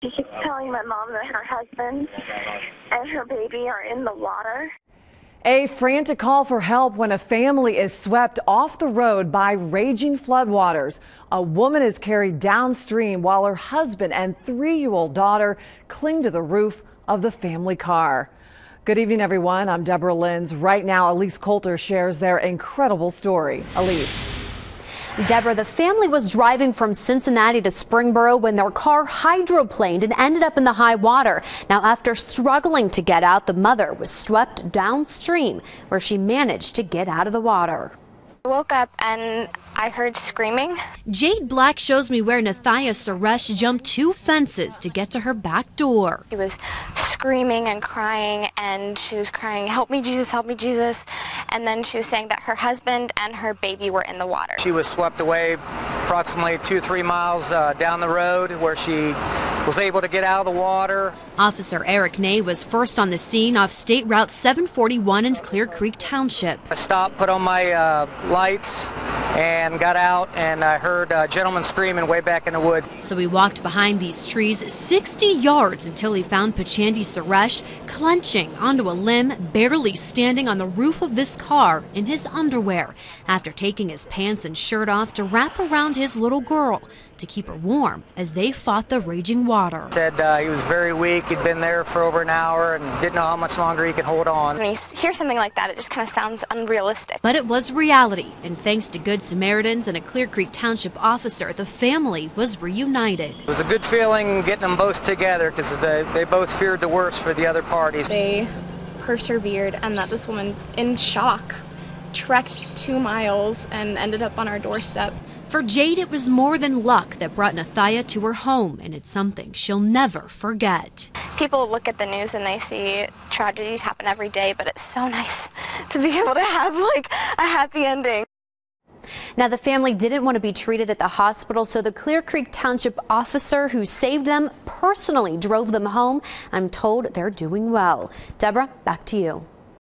She keeps telling my mom that her husband and her baby are in the water. A frantic call for help when a family is swept off the road by raging floodwaters. A woman is carried downstream while her husband and 3-year-old daughter cling to the roof of the family car. Good evening, everyone. I'm Deborah Lenz. Right now, Elise Coulter shares their incredible story. Elise. Deborah, the family was driving from Cincinnati to Springboro when their car hydroplaned and ended up in the high water. Now, after struggling to get out, the mother was swept downstream where she managed to get out of the water. I woke up and I heard screaming. Jade Black shows me where Nathiya Suresh jumped 2 fences to get to her back door. She was screaming and crying, and she was crying, "Help me, Jesus, help me, Jesus." And then she was saying that her husband and her baby were in the water. She was swept away approximately 2 or 3 miles down the road where she was able to get out of the water. Officer Eric Ney was first on the scene off State Route 741 in CLEARCREEK Township. I stopped, put on my lights, and got out, and I heard a gentleman screaming way back in the woods. So he walked behind these trees 60 yards until he found Jade Suresh clenching onto a limb, barely standing on the roof of this car in his underwear after taking his pants and shirt off to wrap around his little girl to keep her warm as they fought the raging water. Said he was very weak. He'd been there for over an hour and didn't know how much longer he could hold on. When you hear something like that, it just kind of sounds unrealistic. But it was reality, and thanks to good Samaritans and a CLEARCREEK Township officer, the family was reunited. It was a good feeling getting them both together because they both feared the worst for the other parties. They persevered, and that this woman, in shock, trekked 2 miles and ended up on our doorstep. For Jade, it was more than luck that brought Nathiya to her home, and it's something she'll never forget. People look at the news and they see tragedies happen every day, but it's so nice to be able to have like a happy ending. Now, the family didn't want to be treated at the hospital, so the CLEARCREEK Township officer who saved them personally drove them home. I'm told they're doing well. Deborah, back to you.